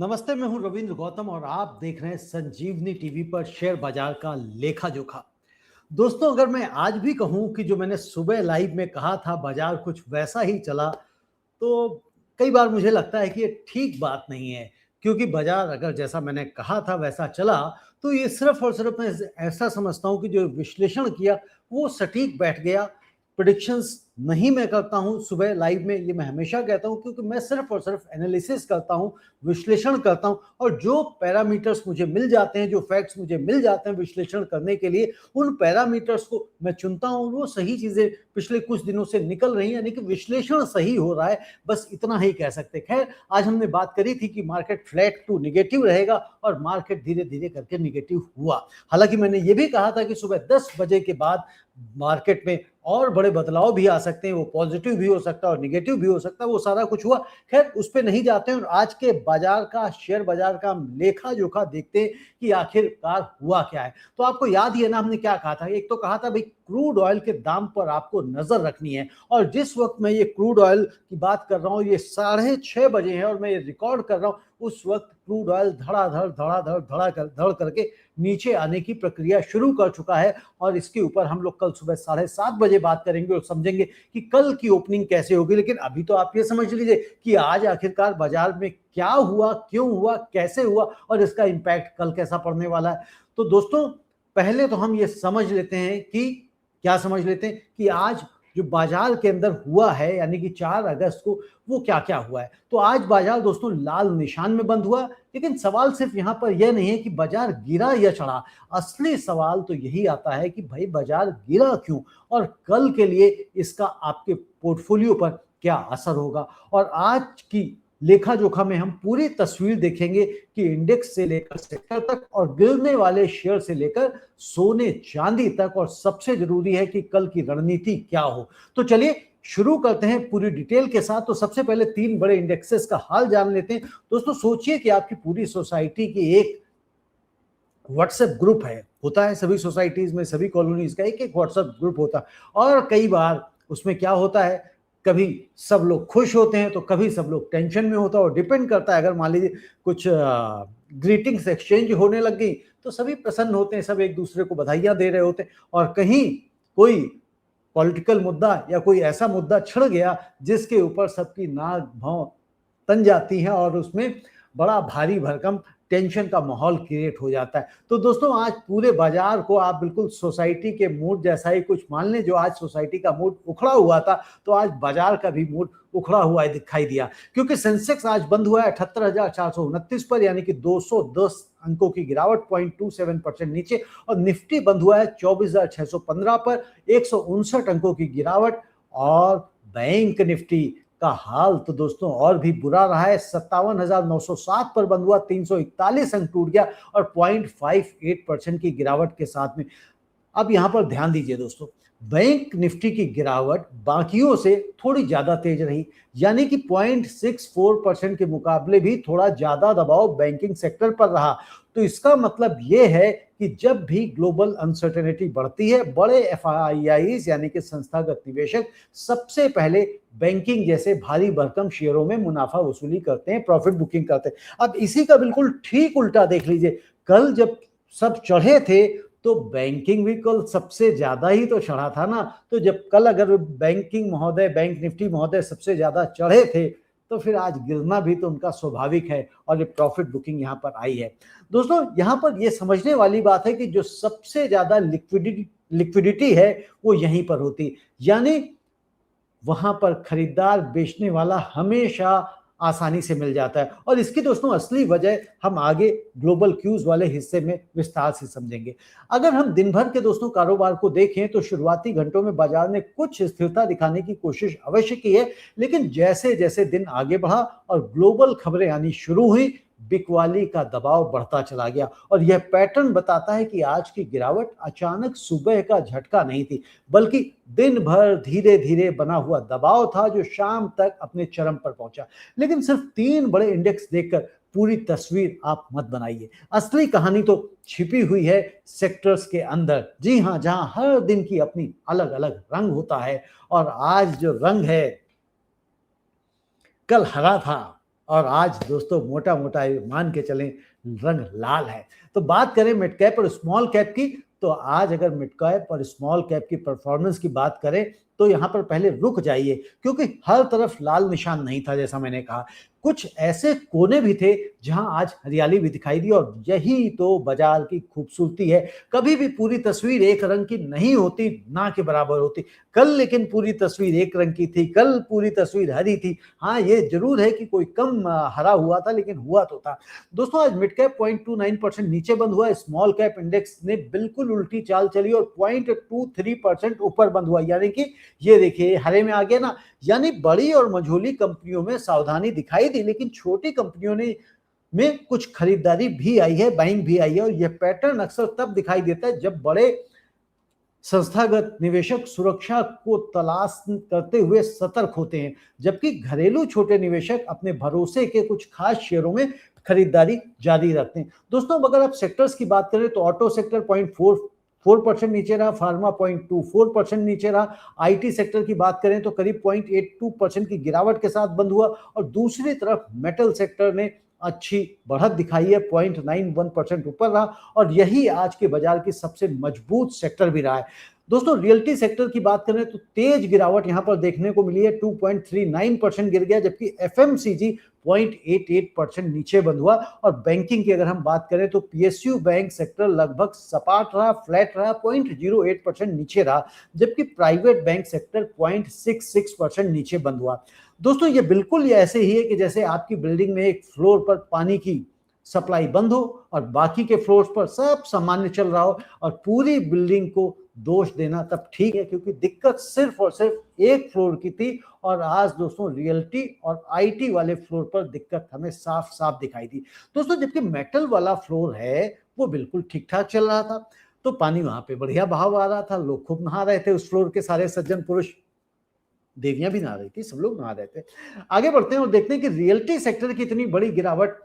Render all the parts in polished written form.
नमस्ते, मैं हूं रविंद्र गौतम और आप देख रहे हैं संजीवनी टीवी पर शेयर बाजार का लेखा जोखा। दोस्तों, अगर मैं आज भी कहूं कि जो मैंने सुबह लाइव में कहा था बाजार कुछ वैसा ही चला, तो कई बार मुझे लगता है कि ये ठीक बात नहीं है। क्योंकि बाजार अगर जैसा मैंने कहा था वैसा चला, तो ये सिर्फ और सिर्फ मैं ऐसा समझता हूं कि जो विश्लेषण किया वो सटीक बैठ गया। प्रिडिक्शंस नहीं मैं करता हूं सुबह लाइव में, ये मैं हमेशा कहता हूं, क्योंकि मैं सिर्फ और सिर्फ एनालिसिस करता हूं, विश्लेषण करता हूं। और जो पैरामीटर्स मुझे मिल जाते हैं, जो फैक्ट्स मुझे मिल जाते हैं विश्लेषण करने के लिए, उन पैरामीटर्स को मैं चुनता हूं। वो सही चीजें पिछले कुछ दिनों से निकल रही हैं, यानी कि विश्लेषण सही हो रहा है, बस इतना ही कह सकते। खैर, आज हमने बात करी थी कि मार्केट फ्लैट टू निगेटिव रहेगा और मार्केट धीरे धीरे करके निगेटिव हुआ। हालांकि मैंने ये भी कहा था कि सुबह 10 बजे के बाद मार्केट में और बड़े बदलाव भी आ सकते हैं, वो पॉजिटिव भी हो सकता है और निगेटिव भी हो सकता है। वो सारा कुछ हुआ। खैर, उस पे नहीं जाते हैं और आज के बाजार का, शेयर बाजार का लेखा जोखा देखते हैं कि आखिरकार हुआ क्या है। तो आपको याद ही है ना, हमने क्या कहा था। एक तो कहा था भाई, क्रूड ऑयल के दाम पर आपको नजर रखनी है। और जिस वक्त मैं ये क्रूड ऑयल की बात कर रहा हूँ, ये 6:30 बजे है और मैं ये रिकॉर्ड कर रहा हूँ, उस वक्त क्रूड ऑयल धड़ करके नीचे आने की प्रक्रिया शुरू कर चुका है। और इसके ऊपर हम लोग कल सुबह 7:30 बजे बात करेंगे और समझेंगे कि कल की ओपनिंग कैसे होगी। लेकिन अभी तो आप ये समझ लीजिए कि आज आखिरकार बाजार में क्या हुआ, क्यों हुआ, कैसे हुआ और इसका इंपैक्ट कल कैसा पड़ने वाला है। तो दोस्तों, पहले तो हम ये समझ लेते हैं कि क्या समझ लेते हैं कि आज जो बाजार के अंदर हुआ है, यानी कि 4 अगस्त को, वो क्या क्या हुआ है। तो आज बाजार दोस्तों लाल निशान में बंद हुआ। लेकिन सवाल सिर्फ यहां पर यह नहीं है कि बाजार गिरा या चढ़ा। असली सवाल तो यही आता है कि भाई बाजार गिरा क्यों और कल के लिए इसका आपके पोर्टफोलियो पर क्या असर होगा। और आज की लेखा जोखा में हम पूरी तस्वीर देखेंगे कि इंडेक्स से लेकर सेक्टर तक और गिरने वाले शेयर से लेकर सोने चांदी तक, और सबसे जरूरी है कि कल की रणनीति क्या हो। तो चलिए शुरू करते हैं पूरी डिटेल के साथ। तो सबसे पहले 3 बड़े इंडेक्सेस का हाल जान लेते हैं। दोस्तों, सोचिए कि आपकी पूरी सोसाइटी की एक व्हाट्सएप ग्रुप है। होता है सभी सोसाइटीज में, सभी कॉलोनीज का एक एक व्हाट्सएप ग्रुप होता है। और कई बार उसमें क्या होता है, कभी सब लोग खुश होते हैं तो कभी सब लोग टेंशन में होता है। और डिपेंड करता है, अगर मान लीजिए कुछ ग्रीटिंग्स एक्सचेंज होने लग गई तो सभी प्रसन्न होते हैं, सब एक दूसरे को बधाइयां दे रहे होते हैं। और कहीं कोई पॉलिटिकल मुद्दा या कोई ऐसा मुद्दा छिड़ गया जिसके ऊपर सबकी नाक भौं तन जाती है और उसमें बड़ा भारी भरकम टेंशन का माहौल क्रिएट हो जाता है। तो दोस्तों, आज पूरे बाजार को आप बिल्कुल सोसाइटी के मूड जैसा ही कुछ मान लें। जो आज सोसाइटी का मूड उखड़ा हुआ था, तो आज बाजार का भी मूड उखड़ा हुआ दिखाई दिया। क्योंकि सेंसेक्स आज बंद हुआ है 78,429 पर, यानी कि 210 अंकों की गिरावट, 0.27% नीचे। और निफ्टी बंद हुआ है 24,615 पर, 159 अंकों की गिरावट। और बैंक निफ्टी का हाल तो दोस्तों और भी बुरा रहा है। 57,907 पर बंद हुआ, 341 अंक टूट गया और 0.58% की गिरावट के साथ में। अब यहां पर ध्यान दीजिए दोस्तों, बैंक निफ्टी की गिरावट बाकियों से थोड़ी ज्यादा तेज रही, यानी कि 0.64% के मुकाबले भी थोड़ा ज्यादा दबाव बैंकिंग सेक्टर पर रहा। तो इसका मतलब यह है कि जब भी ग्लोबल अनसर्टेनिटी बढ़ती है, बड़े एफआईआईज यानी कि संस्थागत निवेशक सबसे पहले बैंकिंग जैसे भारी भरकम शेयरों में मुनाफा वसूली करते हैं, प्रॉफिट बुकिंग करते हैं। अब इसी का बिल्कुल ठीक उल्टा देख लीजिए, कल जब सब चढ़े थे तो बैंकिंग भी कल सबसे ज्यादा ही तो चढ़ा था ना। तो जब कल अगर बैंकिंग महोदय, बैंक निफ्टी महोदय सबसे ज्यादा चढ़े थे, तो फिर आज गिरना भी तो उनका स्वाभाविक है और ये प्रॉफिट बुकिंग यहाँ पर आई है। दोस्तों, यहाँ पर ये समझने वाली बात है कि जो सबसे ज्यादा लिक्विडिटी है वो यहीं पर होती है, यानी वहां पर खरीदार बेचने वाला हमेशा आसानी से मिल जाता है। और इसकी दोस्तों असली वजह हम आगे ग्लोबल क्यूज वाले हिस्से में विस्तार से समझेंगे। अगर हम दिन भर के दोस्तों कारोबार को देखें तो शुरुआती घंटों में बाजार ने कुछ स्थिरता दिखाने की कोशिश अवश्य की है, लेकिन जैसे जैसे दिन आगे बढ़ा और ग्लोबल खबरें आनी शुरू हुई, बिकवाली का दबाव बढ़ता चला गया। और यह पैटर्न बताता है कि आज की गिरावट अचानक सुबह का झटका नहीं थी, बल्कि दिन भर धीरे धीरे बना हुआ दबाव था जो शाम तक अपने चरम पर पहुंचा। लेकिन सिर्फ 3 बड़े इंडेक्स देखकर पूरी तस्वीर आप मत बनाइए। असली कहानी तो छिपी हुई है सेक्टर्स के अंदर। जी हां, जहां हर दिन की अपनी अलग अलग रंग होता है। और आज जो रंग है, कल हरा था और आज दोस्तों मोटा मोटा मान के चलें रंग लाल है। तो बात करें मिड कैप और स्मॉल कैप की, तो आज अगर मिड कैप और स्मॉल कैप की परफॉर्मेंस की बात करें तो यहां पर पहले रुक जाइए, क्योंकि हर तरफ लाल निशान नहीं था। जैसा मैंने कहा, कुछ ऐसे कोने भी थे जहां आज हरियाली भी दिखाई दी, और यही तो बाजार की खूबसूरती है। कभी भी पूरी तस्वीर एक रंग की नहीं होती, ना के बराबर होती। कल लेकिन पूरी तस्वीर एक रंग की थी, कल पूरी तस्वीर हरी थी। हाँ, ये जरूर है कि कोई कम हरा हुआ था, लेकिन हुआ तो था। दोस्तों आज मिड कैप 0.29% नीचे बंद हुआ, स्मॉल कैप इंडेक्स ने बिल्कुल उल्टी चाल चली और 0.23% ऊपर बंद हुआ। यानी कि ये देखिए हरे में आ गया ना, यानी बड़ी और मझोली कंपनियों में सावधानी दिखाई दी, लेकिन छोटी कंपनियों ने में कुछ खरीदारी भी आई है, बाइंग भी आई है। और यह पैटर्न अक्सर तब दिखाई देता है जब बड़े संस्थागत निवेशक सुरक्षा को तलाश करते हुए सतर्क होते हैं, जबकि घरेलू छोटे निवेशक अपने भरोसे के कुछ खास शेयरों में खरीदारी जारी रखते हैं। दोस्तों अगर आप सेक्टर्स की बात करें तो ऑटो सेक्टर 0.44% नीचे रहा, फार्मा 0.24% नीचे रहा। आईटी सेक्टर की बात करें तो करीब 0.82% की गिरावट के साथ बंद हुआ, और दूसरी तरफ मेटल सेक्टर ने अच्छी बढ़त दिखाई है, 0.91% ऊपर रहा, और यही आज के बाजार की सबसे मजबूत सेक्टर भी रहा है। दोस्तों रियल्टी सेक्टर की बात करें तो तेज गिरावट यहां पर देखने को मिली है, 2.39% गिर गया, जबकि एफएमसीजी 0.88% नीचे बंद हुआ। और बैंकिंग की अगर हम बात करें तो पीएसयू बैंक सेक्टर लगभग सपाट रहा, फ्लैट रहा, 0.08% नीचे रहा, जबकि प्राइवेट बैंक सेक्टर 0.66% नीचे बंद हुआ। दोस्तों ये बिल्कुल ये ऐसे ही है कि जैसे आपकी बिल्डिंग में एक फ्लोर पर पानी की सप्लाई बंद हो और बाकी के फ्लोर्स पर सब सामान्य चल रहा हो, और पूरी बिल्डिंग को दोष देना तब ठीक है, क्योंकि दिक्कत सिर्फ और सिर्फ एक फ्लोर की थी। और आज दोस्तों रियल्टी और आईटी वाले फ्लोर पर दिक्कत हमें साफ साफ दिखाई दी। दोस्तों जबकि मेटल वाला फ्लोर है वो बिल्कुल ठीक ठाक चल रहा था, तो पानी वहां पे बढ़िया बहाव आ रहा था, लोग खूब नहा रहे थे, उस फ्लोर के सारे सज्जन पुरुष, देवियां भी नहा रही थी, सब लोग नहा रहे थे। आगे बढ़ते हैं और देखते हैं कि रियल्टी सेक्टर की इतनी बड़ी गिरावट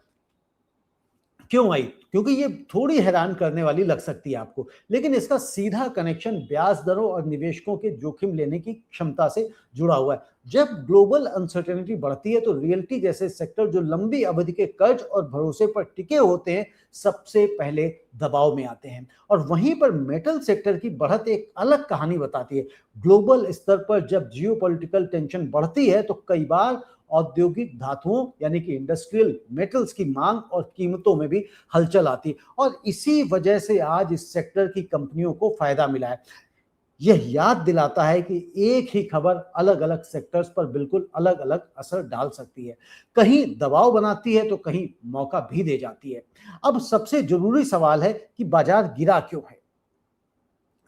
क्यों आई, क्योंकि ये थोड़ी हैरान करने वाली लग सकती है आपको, लेकिन इसका सीधा कनेक्शन ब्याज दरों और निवेशकों के जोखिम लेने की क्षमता से जुड़ा हुआ है। जब ग्लोबल अनसर्टेनिटी बढ़ती है तो रियल्टी जैसे सेक्टर जो लंबी अवधि के कर्ज और भरोसे पर टिके होते हैं सबसे पहले दबाव में आते हैं। और वहीं पर मेटल सेक्टर की बढ़त एक अलग कहानी बताती है। ग्लोबल स्तर पर जब जियोपॉलिटिकल टेंशन बढ़ती है तो कई बार औद्योगिक धातुओं यानी कि इंडस्ट्रियल मेटल्स की मांग और कीमतों में भी हलचल आती है, और इसी वजह से आज इस सेक्टर की कंपनियों को फायदा मिला है। यह याद दिलाता है कि एक ही खबर अलग अलग सेक्टर्स पर बिल्कुल अलग अलग असर डाल सकती है, कहीं दबाव बनाती है तो कहीं मौका भी दे जाती है। अब सबसे जरूरी सवाल है कि बाजार गिरा क्यों है।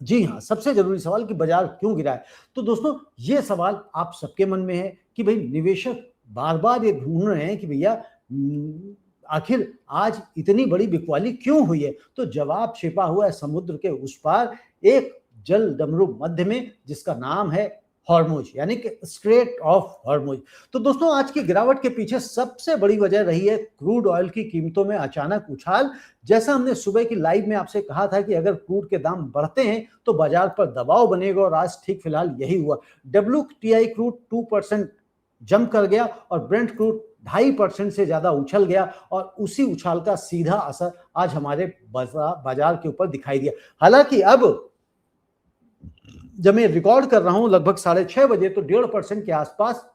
जी हाँ, सबसे जरूरी सवाल कि बाजार क्यों गिरा है। तो दोस्तों ये सवाल आप सबके मन में है कि भाई निवेशक बार बार ये ढूंढ रहे हैं कि भैया आखिर आज इतनी बड़ी बिकवाली क्यों हुई है। तो जवाब छिपा हुआ है समुद्र के उस पार, एक जल डमरू मध्य में, जिसका नाम है हॉर्मुज, यानी कि स्ट्रेट ऑफ हॉर्मुज। तो दोस्तों आज की गिरावट के पीछे सबसे बड़ी वजह रही है क्रूड ऑयल की कीमतों में अचानक उछाल। जैसा हमने सुबह की लाइव में आपसे कहा था कि अगर क्रूड के दाम बढ़ते हैं तो बाजार पर दबाव बनेगा, और आज ठीक फिलहाल यही हुआ। WTI क्रूड 2% जंप कर गया और ब्रेंट क्रूड 2.5% से ज्यादा उछल गया, और उसी उछाल का सीधा असर आज हमारे बाजार के ऊपर दिखाई दिया। हालांकि अब जब मैं रिकॉर्ड कर रहा हूं लगभग 6:30 बजे, तो 1.5% के आसपास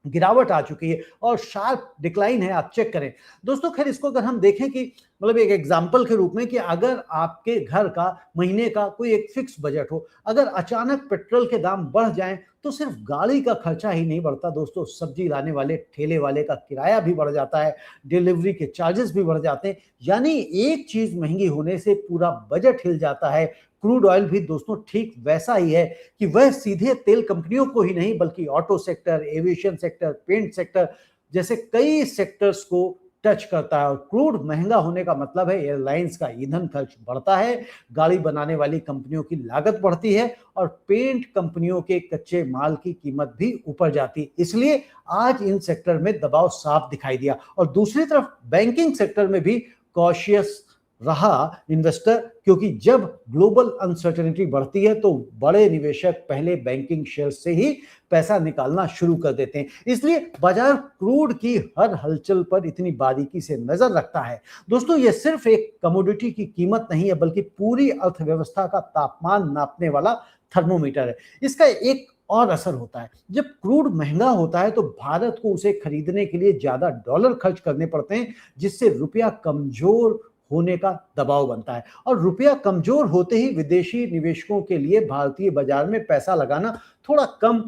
गिरावट आ चुकी है और शार्प डिक्लाइन है, आप चेक करें। दोस्तों खैर इसको अगर हम देखें कि मतलब एक एग्जांपल के रूप में कि अगर आपके घर का महीने का कोई एक फिक्स बजट हो, अगर अचानक पेट्रोल के दाम बढ़ जाएं तो सिर्फ गाड़ी का खर्चा ही नहीं बढ़ता दोस्तों, सब्जी लाने वाले ठेले वाले का किराया भी बढ़ जाता है, डिलीवरी के चार्जेस भी बढ़ जाते हैं। यानी एक चीज महंगी होने से पूरा बजट हिल जाता है। क्रूड ऑयल भी दोस्तों ठीक वैसा ही है कि वह सीधे तेल कंपनियों को ही नहीं बल्कि auto sector, aviation sector, paint sector जैसे कई सेक्टर्स को टच करता है। और क्रूड महंगा होने का मतलब है एयरलाइंस का ईंधन खर्च बढ़ता है, गाड़ी बनाने वाली कंपनियों की लागत बढ़ती है, और पेंट कंपनियों के कच्चे माल की कीमत भी ऊपर जाती है। इसलिए आज इन सेक्टर में दबाव साफ दिखाई दिया। और दूसरी तरफ बैंकिंग सेक्टर में भी कॉशियस रहा इन्वेस्टर, क्योंकि जब ग्लोबल अनसर्टेनिटी बढ़ती है तो बड़े निवेशक पहले बैंकिंग शेयर से ही पैसा निकालना शुरू कर देते हैं। इसलिए बाजार क्रूड की हर हलचल पर इतनी बारीकी से नजर रखता है। दोस्तों, यह सिर्फ एक कमोडिटी की कीमत नहीं है, बल्कि पूरी अर्थव्यवस्था का तापमान नापने वाला थर्मोमीटर है। इसका एक और असर होता है, जब क्रूड महंगा होता है तो भारत को उसे खरीदने के लिए ज्यादा डॉलर खर्च करने पड़ते हैं, जिससे रुपया कमजोर होने का दबाव बनता है। और रुपया कमजोर होते ही विदेशी निवेशकों के लिए भारतीय बाजार में पैसा लगाना थोड़ा कम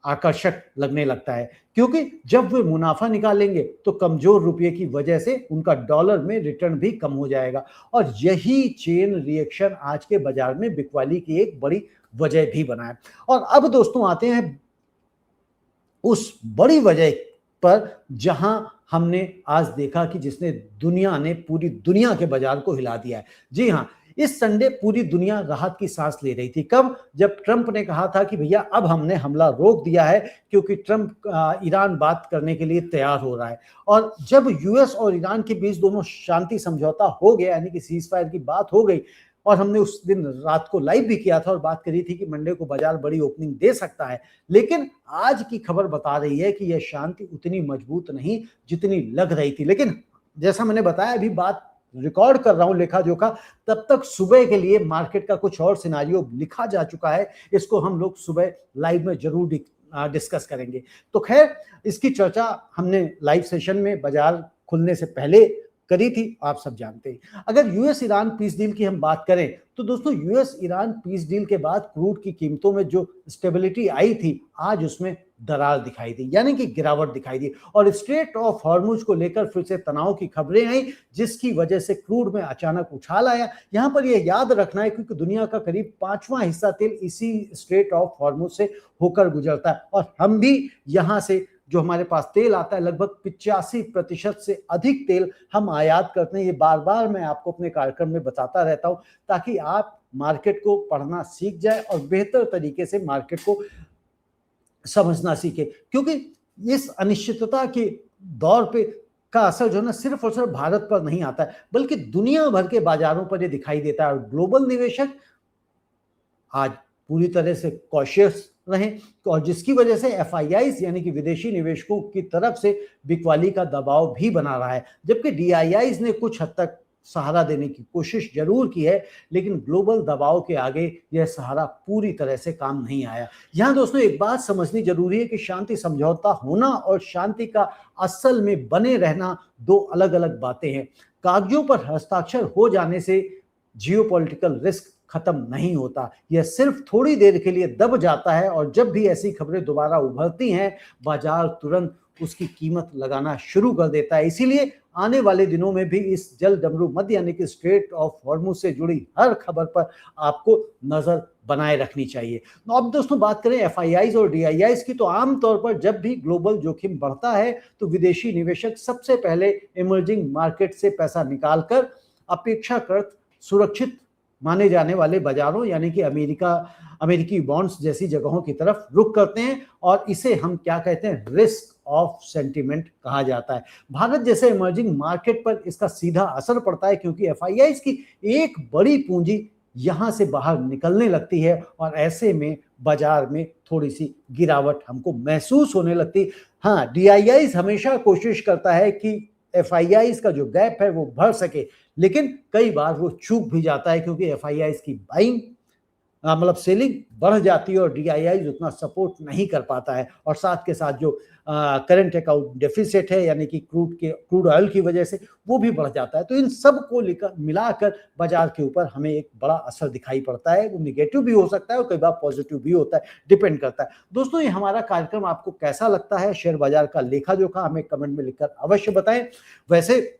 आकर्षक लगने लगता है, क्योंकि जब वे मुनाफा निकालेंगे तो कमजोर रुपये की वजह से उनका डॉलर में रिटर्न भी कम हो जाएगा। और यही चेन रिएक्शन आज के बाजार में बिकवाली की एक बड़ी वजह भी बना है। और अब दोस्तों आते हैं उस बड़ी वजह पर जहां हमने आज देखा कि जिसने पूरी दुनिया के बाजार को हिला दिया है। जी हाँ, इस संडे पूरी दुनिया राहत की सांस ले रही थी। कब? जब ट्रंप ने कहा था कि भैया अब हमने हमला रोक दिया है, क्योंकि ट्रंप ईरान बात करने के लिए तैयार हो रहा है। और जब यूएस और ईरान के बीच दोनों शांति समझौता हो गया, यानी कि सीज फायर की बात हो गई, और हमने उस दिन रात को लाइव भी किया था और बात करी थी कि मंडे को बाजार बड़ी ओपनिंग दे सकता है, लेकिन आज की खबर बता रही है कि यह शांति उतनी मजबूत नहीं जितनी लग रही थी। लेकिन जैसा मैंने बताया, अभी बात रिकॉर्ड कर रहा हूं लेखा जोखा, तब तक सुबह के लिए मार्केट का कुछ और सिनारियो लिखा जा चुका है। इसको हम लोग सुबह लाइव में जरूर डिस्कस करेंगे। तो खैर, इसकी चर्चा हमने लाइव सेशन में बाजार खुलने से पहले करी थी, आप सब जानते हैं। अगर यूएस ईरान पीस डील की हम बात करें तो दोस्तों, यूएस ईरान पीस डील के बाद क्रूड की कीमतों में जो स्टेबिलिटी आई थी, आज उसमें दरार दिखाई दी, यानी कि गिरावट दिखाई दी। और स्ट्रेट ऑफ हॉर्मुज को लेकर फिर से तनाव की खबरें आई, जिसकी वजह से क्रूड में अचानक उछाल आया। यहां पर यह याद रखना है, क्योंकि दुनिया का करीब 5वां हिस्सा तेल इसी स्ट्रेट ऑफ हॉर्मुज से होकर गुजरता है, और हम भी यहां से जो हमारे पास तेल आता है, लगभग 85% से अधिक तेल हम आयात करते हैं। ये बार बार मैं आपको अपने कार्यक्रम में बताता रहता हूं, ताकि आप मार्केट को पढ़ना सीख जाए और बेहतर तरीके से मार्केट को समझना सीखे। क्योंकि इस अनिश्चितता के दौर पे का असर जो है ना, सिर्फ और सिर्फ भारत पर नहीं आता है, बल्कि दुनिया भर के बाजारों पर ये दिखाई देता है। और ग्लोबल निवेशक आज पूरी तरह से कॉशियस रहे, और जिसकी वजह से एफआईआईज यानी कि विदेशी निवेशकों की तरफ से बिकवाली का दबाव भी बना रहा है। जबकि डीआईआईज ने कुछ हद तक सहारा देने की कोशिश जरूर की है, लेकिन ग्लोबल दबाव के आगे यह सहारा पूरी तरह से काम नहीं आया। यहां दोस्तों एक बात समझनी जरूरी है कि शांति समझौता होना और शांति का असल में बने रहना दो अलग अलग बातें हैं। कागजों पर हस्ताक्षर हो जाने से जियोपॉलिटिकल रिस्क खत्म नहीं होता, यह सिर्फ थोड़ी देर के लिए दब जाता है। और जब भी ऐसी खबरें दोबारा उभरती हैं, बाजार तुरंत उसकी कीमत लगाना शुरू कर देता है। इसीलिए आने वाले दिनों में भी इस जल डमरू मध्य यानी कि स्ट्रेट ऑफ हॉर्मुज से जुड़ी हर खबर पर आपको नजर बनाए रखनी चाहिए। अब दोस्तों बात करें एफआईआईज और डीआईआईज की, तो आमतौर पर जब भी ग्लोबल जोखिम बढ़ता है तो विदेशी निवेशक सबसे पहले इमर्जिंग मार्केट से पैसा निकालकर अपेक्षाकृत सुरक्षित माने जाने वाले बाजारों यानी कि अमेरिकी बॉन्ड्स जैसी जगहों की तरफ रुख करते हैं, और इसे हम क्या कहते हैं, रिस्क ऑफ सेंटिमेंट कहा जाता है। भारत जैसे इमर्जिंग मार्केट पर इसका सीधा असर पड़ता है, क्योंकि एफआईआईज की एक बड़ी पूंजी यहां से बाहर निकलने लगती है, और ऐसे में बाजार में थोड़ी सी गिरावट हमको महसूस होने लगती। हाँ, डीआईआईज हमेशा कोशिश करता है कि एफआईआईज का जो गैप है वो भर सके, लेकिन कई बार वो चूक भी जाता है, क्योंकि एफआईआईज की बाइंग मतलब सेलिंग बढ़ जाती है और डीआईआईज उतना सपोर्ट नहीं कर पाता है। और साथ के साथ जो करंट अकाउंट डेफिसिट है यानी कि क्रूड ऑयल की वजह से वो भी बढ़ जाता है। तो इन सब को मिलाकर बाजार के ऊपर हमें एक बड़ा असर दिखाई पड़ता है। वो निगेटिव भी हो सकता है और कई बार पॉजिटिव भी होता है, डिपेंड करता है। दोस्तों, ये हमारा कार्यक्रम आपको कैसा लगता है, शेयर बाजार का लेखा जोखा, हमें कमेंट में लिखकर अवश्य बताएं। वैसे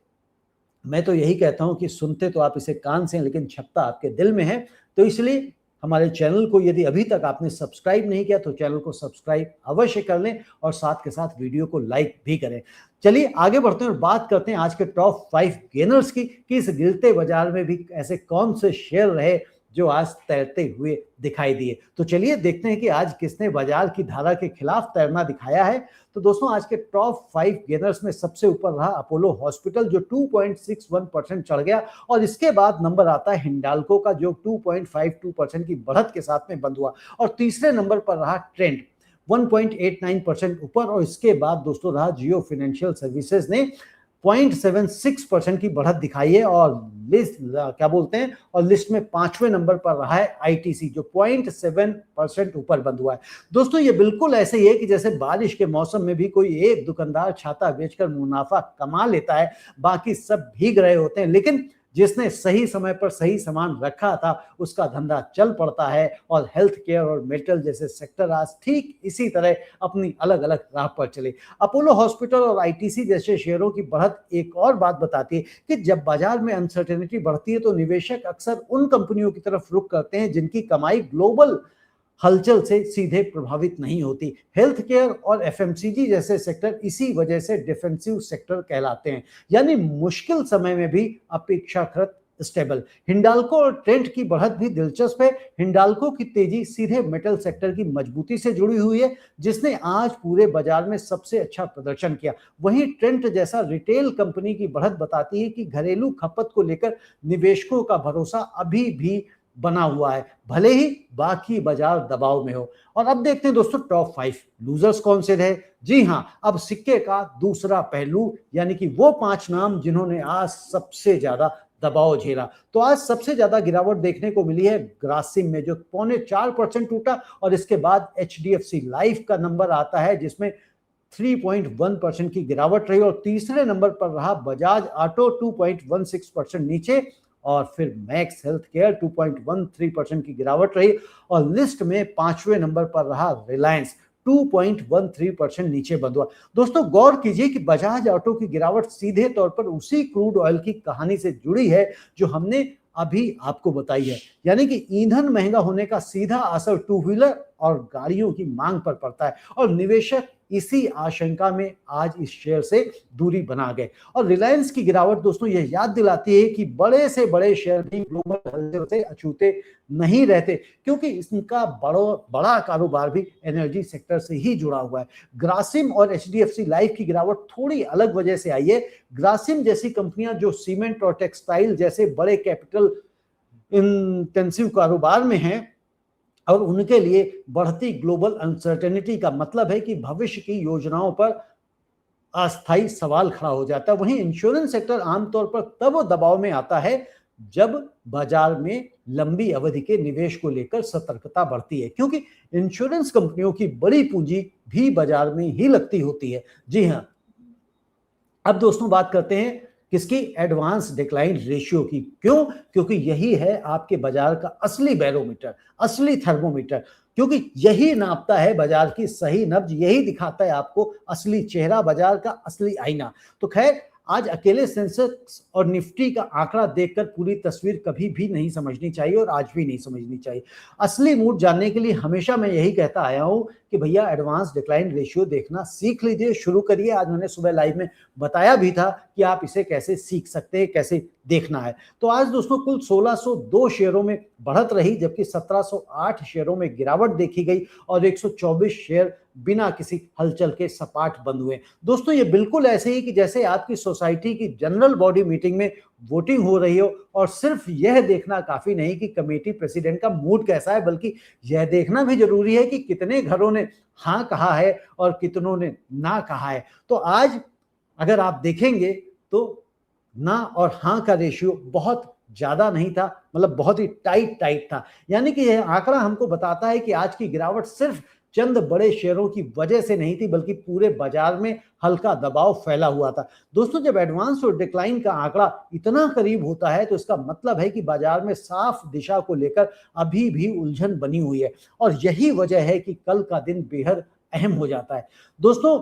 मैं तो यही कहता हूं कि सुनते तो आप इसे कान से, लेकिन छपता आपके दिल में है। तो इसलिए हमारे चैनल को यदि अभी तक आपने सब्सक्राइब नहीं किया तो चैनल को सब्सक्राइब अवश्य कर लें, और साथ के साथ वीडियो को लाइक भी करें। चलिए आगे बढ़ते हैं और बात करते हैं आज के टॉप 5 गेनर्स की, कि इस गिरते बाजार में भी ऐसे कौन से शेयर रहे जो आज तैरते हुए दिखाई दिए। तो चलिए देखते हैं कि आज किसने बाजार की धारा के खिलाफ तैरना दिखाया है। तो दोस्तों आज के टॉप 5 गेनर्स में सबसे ऊपर रहा अपोलो हॉस्पिटल जो 2.61% चढ़ गया, और इसके बाद नंबर आता है हिंडाल्को का जो 2.52% की बढ़त के साथ में बंद हुआ, और तीसरे नंबर पर रहा ट्रेंड 1.89% ऊपर, और इसके बाद दोस्तों रहा जियो फाइनेंशियल सर्विसेज ने 0.76% की बढ़त दिखाई है, और लिस्ट क्या बोलते हैं, और लिस्ट में 5वें नंबर पर रहा है आईटीसी जो 0.7% ऊपर बंद हुआ है। दोस्तों ये बिल्कुल ऐसे ही है कि जैसे बारिश के मौसम में भी कोई एक दुकानदार छाता बेचकर मुनाफा कमा लेता है, बाकी सब भीग रहे होते हैं, लेकिन जिसने सही समय पर सही सामान रखा था उसका धंधा चल पड़ता है। और हेल्थ केयर और मेटल जैसे सेक्टर आज ठीक इसी तरह अपनी अलग अलग राह पर चले। अपोलो हॉस्पिटल और आईटीसी जैसे शेयरों की बढ़त एक और बात बताती है कि जब बाजार में अनसर्टेनिटी बढ़ती है तो निवेशक अक्सर उन कंपनियों की तरफ रुख करते हैं जिनकी कमाई ग्लोबल हलचल से सीधे प्रभावित नहीं होती। हेल्थ केयर और एफएमसीजी जैसे सेक्टर इसी वजह से डिफेंसिव सेक्टर कहलाते हैं, यानी मुश्किल समय में भी अपेक्षाकृत स्टेबल। हिंडाल्को और ट्रेंट की बढ़त भी दिलचस्प है। हिंडाल्को की तेजी सीधे मेटल सेक्टर की मजबूती से जुड़ी हुई है, जिसने आज पूरे बाजार में सबसे अच्छा प्रदर्शन किया। वहीं ट्रेंट जैसा रिटेल कंपनी की बढ़त बताती है कि घरेलू खपत को लेकर निवेशकों का भरोसा अभी भी बना हुआ है, भले ही बाकी बाजार दबाव में हो। और अब देखते हैं दोस्तों टॉप 5 लूजर्स कौन से रहे। जी हां, अब सिक्के का दूसरा पहलू, यानी कि वो 5 नाम जिन्होंने आज सबसे ज्यादा दबाव झेला। तो आज सबसे ज्यादा गिरावट देखने को मिली है ग्रासिम में जो 0.4% टूटा, और इसके बाद एचडीएफसी लाइफ का नंबर आता है जिसमें 3.1% की गिरावट रही, और तीसरे नंबर पर रहा बजाज ऑटो 2.16% नीचे, और फिर मैक्स हेल्थ केयर 2.13% की गिरावट रही, और लिस्ट में 5वें नंबर पर रहा रिलायंस 2.13% नीचे बंद हुआ। दोस्तों गौर कीजिए कि बजाज ऑटो की गिरावट सीधे तौर पर उसी क्रूड ऑयल की कहानी से जुड़ी है जो हमने अभी आपको बताई है, यानी कि ईंधन महंगा होने का सीधा असर टू व्हीलर और गाड़ियों की मांग पर पड़ता है, और निवेशक इसी आशंका में आज इस शेयर से दूरी बना गए। और रिलायंस की गिरावट दोस्तों यह याद दिलाती है कि बड़े से बड़े शेयर भी ग्लोबल हलचल से अछूते नहीं रहते, क्योंकि इसका बड़ा कारोबार भी एनर्जी सेक्टर से ही जुड़ा हुआ है। ग्रासिम और एचडीएफसी लाइफ की गिरावट थोड़ी अलग वजह से आई है। ग्रासिम जैसी कंपनियां जो सीमेंट और टेक्सटाइल जैसे बड़े कैपिटल इंटेंसिव कारोबार में हैं, और उनके लिए बढ़ती ग्लोबल अनसर्टेनिटी का मतलब है कि भविष्य की योजनाओं पर अस्थायी सवाल खड़ा हो जाता है। वहीं इंश्योरेंस सेक्टर आमतौर पर तब दबाव में आता है जब बाजार में लंबी अवधि के निवेश को लेकर सतर्कता बढ़ती है, क्योंकि इंश्योरेंस कंपनियों की बड़ी पूंजी भी बाजार में ही लगती होती है। जी हाँ, अब दोस्तों बात करते हैं किसकी, एडवांस डिक्लाइन रेशियो की। क्यों? क्योंकि यही है आपके बाजार का असली बैरोमीटर, असली थर्मोमीटर, क्योंकि यही नापता है बाजार की सही नब्ज, यही दिखाता है आपको असली चेहरा, बाजार का असली आईना। तो खैर आज अकेले सेंसेक्स और निफ्टी का आंकड़ा देखकर पूरी तस्वीर कभी भी नहीं समझनी चाहिए, और आज भी नहीं समझनी चाहिए। असली मूड जानने के लिए हमेशा मैं यही कहता आया हूं कि भैया एडवांस डिक्लाइन रेशियो देखना सीख लीजिए, शुरू करिए। आज मैंने सुबह लाइव में बताया भी था कि आप इसे कैसे सीख सकते हैं, कैसे देखना है। तो आज दोस्तों कुल 1602 शेयरों में बढ़त रही, जबकि 1708 शेयरों में गिरावट देखी गई, और 124 शेयर बिना किसी हलचल के सपाट बंद हुए। दोस्तों ये बिल्कुल ऐसे ही कि जैसे आपकी सोसाइटी की जनरल बॉडी मीटिंग में वोटिंग हो रही हो, और सिर्फ यह देखना काफी नहीं कि कमेटी प्रेसिडेंट का मूड कैसा है, बल्कि यह देखना भी जरूरी है कि कितने घरों ने हाँ कहा है और कितनों ने ना कहा है। तो आज अगर आप देखेंगे तो ना और हाँ का रेशियो बहुत ज्यादा नहीं था, मतलब बहुत ही टाइट था, यानी कि यह आंकड़ा हमको बताता है कि आज की गिरावट सिर्फ चंद बड़े शेयरों की वजह से नहीं थी, बल्कि पूरे बाजार में हल्का दबाव फैला हुआ था। दोस्तों जब एडवांस और डिक्लाइन का आंकड़ा इतना करीब होता है तो इसका मतलब है कि बाजार में साफ दिशा को लेकर अभी भी उलझन बनी हुई है, और यही वजह है कि कल का दिन बेहद अहम हो जाता है। दोस्तों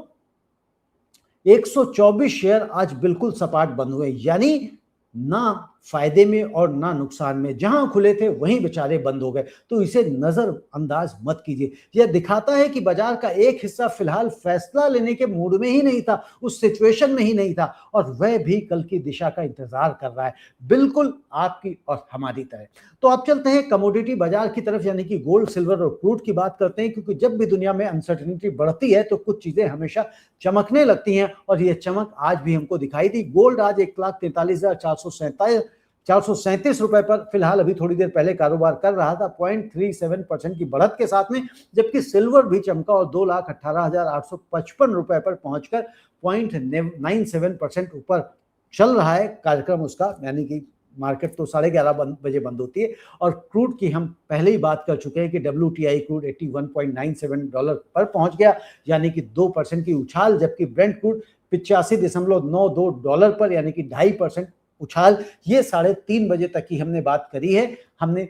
124 शेयर आज बिल्कुल सपाट बंद हुए, यानी ना फायदे में और ना नुकसान में, जहां खुले थे वहीं बेचारे बंद हो गए। तो इसे नजरअंदाज मत कीजिए। यह दिखाता है कि बाजार का एक हिस्सा फिलहाल फैसला लेने के मूड में ही नहीं था, उस सिचुएशन में ही नहीं था, और वह भी कल की दिशा का इंतजार कर रहा है, बिल्कुल आपकी और हमारी तरह। तो आप चलते हैं कमोडिटी बाजार की तरफ, यानी कि गोल्ड, सिल्वर और क्रूड की बात करते हैं, क्योंकि जब भी दुनिया में अनसर्टेनिटी बढ़ती है तो कुछ चीजें हमेशा चमकने लगती हैं, और ये चमक आज भी हमको दिखाई दी। गोल्ड आज 1,43,437 रुपए पर फिलहाल अभी थोड़ी देर पहले कारोबार कर रहा था, 0.37% की बढ़त के साथ में, जबकि सिल्वर भी चमका और 2,18,855 रुपए पर पहुंचकर 0.97% ऊपर चल रहा है कार्यक्रम उसका, यानी कि मार्केट तो 11:30 बजे बंद होती है। और क्रूड की हम पहले ही बात कर चुके हैं कि WTI क्रूड $81.97 पर पहुंच गया, यानी कि 2% की उछाल, जबकि ब्रेंट क्रूड $85.92 पर, यानी कि 2.5% उछाल। ये 3:30 तक की हमने बात करी है, हमने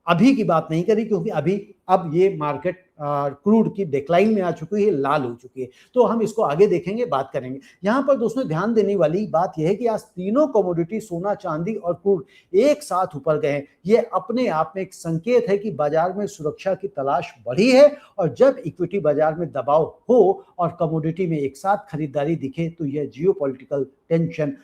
अभी की बात नहीं करी, क्योंकि अभी अब ये मार्केट क्रूड की डिक्लाइन में आ चुकी है, लाल हो चुकी है। तो हम इसको आगे देखेंगे, बात करेंगे। यहां पर दोस्तों ध्यान देने वाली बात यह है कि आज तीनों कमोडिटी, सोना, चांदी और क्रूड, एक साथ ऊपर गए हैं। ये अपने आप में एक संकेत है कि बाजार में सुरक्षा की तलाश बढ़ी है, और जब इक्विटी बाजार में दबाव हो और कमोडिटी में एक साथ खरीदारी दिखे तो यह जियोपॉलिटिकल टेंशन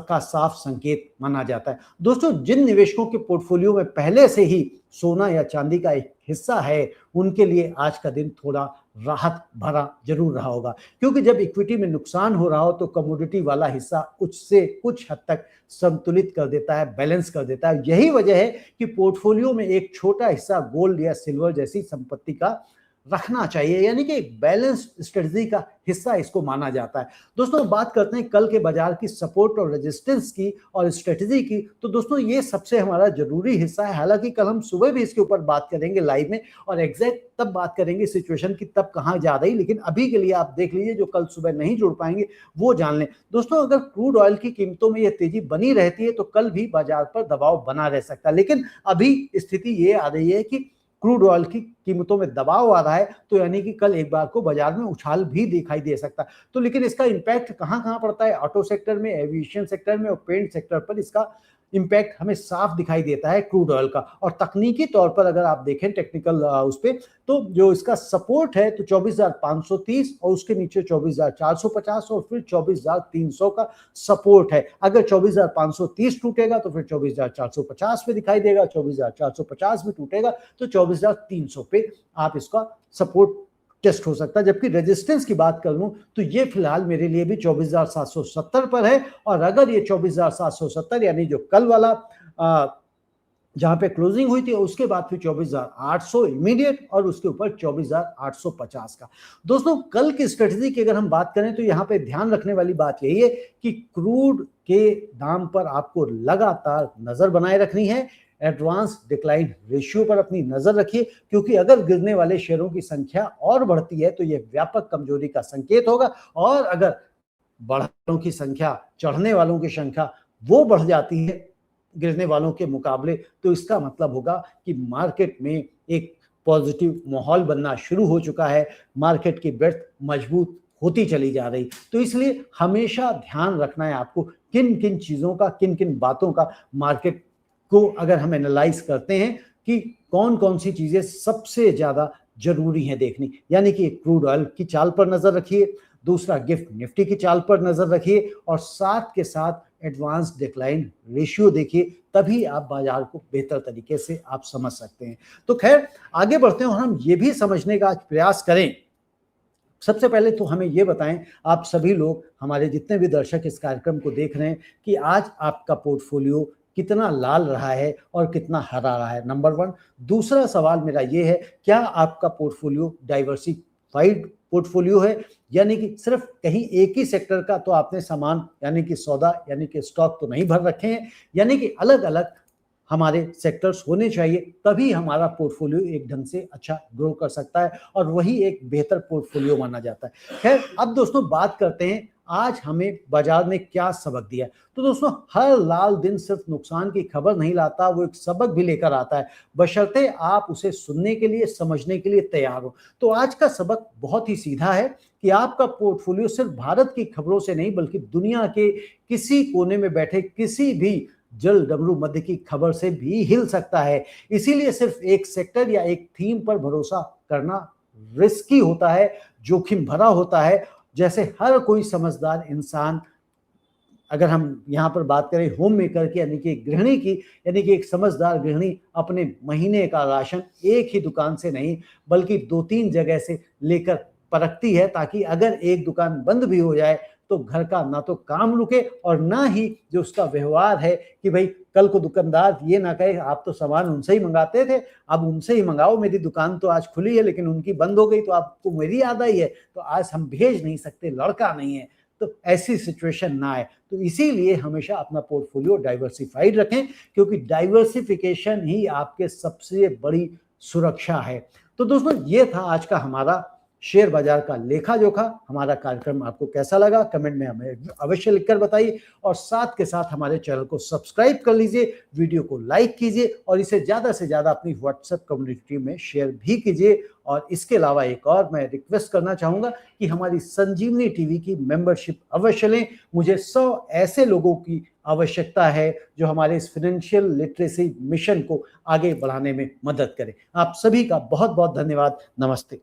का साफ संकेत माना जाता है। दोस्तों, जिन निवेशकों के पोर्टफोलियो में पहले से ही सोना या चांदी का एक हिस्सा है, उनके लिए आज का दिन थोड़ा राहत भरा जरूर रहा होगा, क्योंकि जब इक्विटी में नुकसान हो रहा हो तो कमोडिटी वाला हिस्सा उससे कुछ हद तक संतुलित कर देता है, बैलेंस कर देता है। यही वजह है कि पोर्टफोलियो में एक छोटा हिस्सा गोल्ड या सिल्वर जैसी संपत्ति का रखना चाहिए, यानी कि एक बैलेंस स्ट्रेटजी का हिस्सा इसको माना जाता है। दोस्तों, बात करते हैं कल के बाजार की सपोर्ट और रेजिस्टेंस की और स्ट्रेटजी की। तो दोस्तों, ये सबसे हमारा जरूरी हिस्सा है। हालांकि कल हम सुबह भी इसके ऊपर बात करेंगे लाइव में, और एग्जैक्ट तब बात करेंगे सिचुएशन की, तब कहाँ जा रही, लेकिन अभी के लिए आप देख लीजिए, जो कल सुबह नहीं जुड़ पाएंगे वो जान लें। दोस्तों, अगर क्रूड ऑयल की कीमतों में यह तेजी बनी रहती है तो कल भी बाजार पर दबाव बना रह सकता है, लेकिन अभी स्थिति ये आ रही है कि क्रूड ऑयल की कीमतों में दबाव आ रहा है, तो यानी कि कल एक बार को बाजार में उछाल भी दिखाई दे सकता है। तो लेकिन इसका इंपैक्ट कहां कहां पड़ता है? ऑटो सेक्टर में, एविएशन सेक्टर में और पेंट सेक्टर पर इसका इंपैक्ट हमें साफ दिखाई देता है क्रूड ऑयल का। और तकनीकी तौर पर अगर आप देखें टेक्निकल उस पे, तो जो इसका सपोर्ट है तो 24,530 और उसके नीचे 24,450 और फिर 24,300 का सपोर्ट है। अगर 24,530 टूटेगा तो फिर 24,450 पे दिखाई देगा, 24,450 भी टूटेगा तो 24,300 पे आप इसका सपोर्ट टेस्ट हो सकता है। जबकि रेजिस्टेंस की बात कर लूं तो ये फिलहाल मेरे लिए भी 24,770 पर है, और अगर ये 24,770 यानी जो कल वाला जहां पे क्लोजिंग हुई थी उसके बाद फिर 24,800 इमीडिएट, और उसके ऊपर 24,850 का। दोस्तों, कल की स्ट्रेटजी की अगर हम बात करें तो यहाँ पे ध्यान रखने वाली बात यही है कि क्रूड के दाम पर आपको लगातार नजर बनाए रखनी है। एडवांस डिक्लाइन रेशियो पर अपनी नजर रखिए, क्योंकि अगर गिरने वाले शेयरों की संख्या और बढ़ती है तो यह व्यापक कमजोरी का संकेत होगा, और अगर बढ़ने की संख्या, चढ़ने वालों की संख्या वो बढ़ जाती है गिरने वालों के मुकाबले, तो इसका मतलब होगा कि मार्केट में एक पॉजिटिव माहौल बनना शुरू हो चुका है, मार्केट की ब्रेथ मजबूत होती चली जा रही। तो इसलिए हमेशा ध्यान रखना है आपको किन किन चीजों का, किन किन बातों का, मार्केट को अगर हम एनालाइज करते हैं कि कौन कौन सी चीजें सबसे ज्यादा जरूरी है देखनी, यानी कि क्रूड ऑयल की चाल पर नजर रखिए, दूसरा गिफ्ट निफ्टी की चाल पर नजर रखिए, और साथ के साथ एडवांस डिक्लाइन रेशियो देखिए, तभी आप बाजार को बेहतर तरीके से आप समझ सकते हैं। तो खैर, आगे बढ़ते हैं और हम ये भी समझने का प्रयास करें। सबसे पहले तो हमें ये बताएं, आप सभी लोग, हमारे जितने भी दर्शक इस कार्यक्रम को देख रहे हैं, कि आज आपका पोर्टफोलियो कितना लाल रहा है और कितना हरा रहा है, नंबर 1। दूसरा सवाल मेरा ये है, क्या आपका पोर्टफोलियो डाइवर्सिफाइड पोर्टफोलियो है, यानी कि सिर्फ कहीं एक ही सेक्टर का तो आपने सामान, यानी कि सौदा, यानी कि स्टॉक तो नहीं भर रखे हैं, यानी कि अलग अलग हमारे सेक्टर्स होने चाहिए, तभी हमारा पोर्टफोलियो एक ढंग से अच्छा ग्रो कर सकता है, और वही एक बेहतर पोर्टफोलियो माना जाता है। खैर, अब दोस्तों बात करते हैं आज हमें बाजार ने क्या सबक दिया। तो दोस्तों, हर लाल दिन सिर्फ नुकसान की खबर नहीं लाता, वो एक सबक भी लेकर आता है, बशर्ते आप उसे सुनने के लिए, समझने के लिए तैयार हो। तो आज का सबक बहुत ही सीधा है कि आपका पोर्टफोलियो सिर्फ भारत की खबरों से नहीं, बल्कि दुनिया के किसी कोने में बैठे किसी भी जल डमरू मध्य की खबर से भी हिल सकता है। इसीलिए सिर्फ एक सेक्टर या एक थीम पर भरोसा करना रिस्की होता है, जोखिम भरा होता है। जैसे हर कोई समझदार इंसान, अगर हम यहाँ पर बात करें होम मेकर की यानी कि गृहिणी की, यानी कि एक समझदार गृहिणी अपने महीने का राशन एक ही दुकान से नहीं बल्कि 2-3 जगह से लेकर परखती है, ताकि अगर एक दुकान बंद भी हो जाए तो घर का ना तो काम रुके और ना ही जो उसका व्यवहार है कि भाई कल को दुकानदार ये ना कहे आप तो सामान उनसे ही मंगाते थे, अब उनसे ही मंगाओ, मेरी दुकान तो आज खुली है लेकिन उनकी बंद हो गई तो आपको मेरी याद आई है तो आज हम भेज नहीं सकते, लड़का नहीं है। तो ऐसी सिचुएशन ना आए, तो इसीलिए हमेशा अपना पोर्टफोलियो डाइवर्सिफाइड रखें, क्योंकि डाइवर्सिफिकेशन ही आपके सबसे बड़ी सुरक्षा है। तो दोस्तों ये था आज का हमारा शेयर बाजार का लेखा जोखा। हमारा कार्यक्रम आपको कैसा लगा कमेंट में हमें अवश्य लिखकर बताइए, और साथ के साथ हमारे चैनल को सब्सक्राइब कर लीजिए, वीडियो को लाइक कीजिए और इसे ज़्यादा से ज़्यादा अपनी व्हाट्सएप कम्युनिटी में शेयर भी कीजिए। और इसके अलावा एक और मैं रिक्वेस्ट करना चाहूँगा कि हमारी संजीवनी टीवी की मेंबरशिप अवश्य लें। मुझे 100 ऐसे लोगों की आवश्यकता है जो हमारे इस फाइनेंशियल लिटरेसी मिशन को आगे बढ़ाने में मदद करें। आप सभी का बहुत बहुत धन्यवाद। नमस्ते।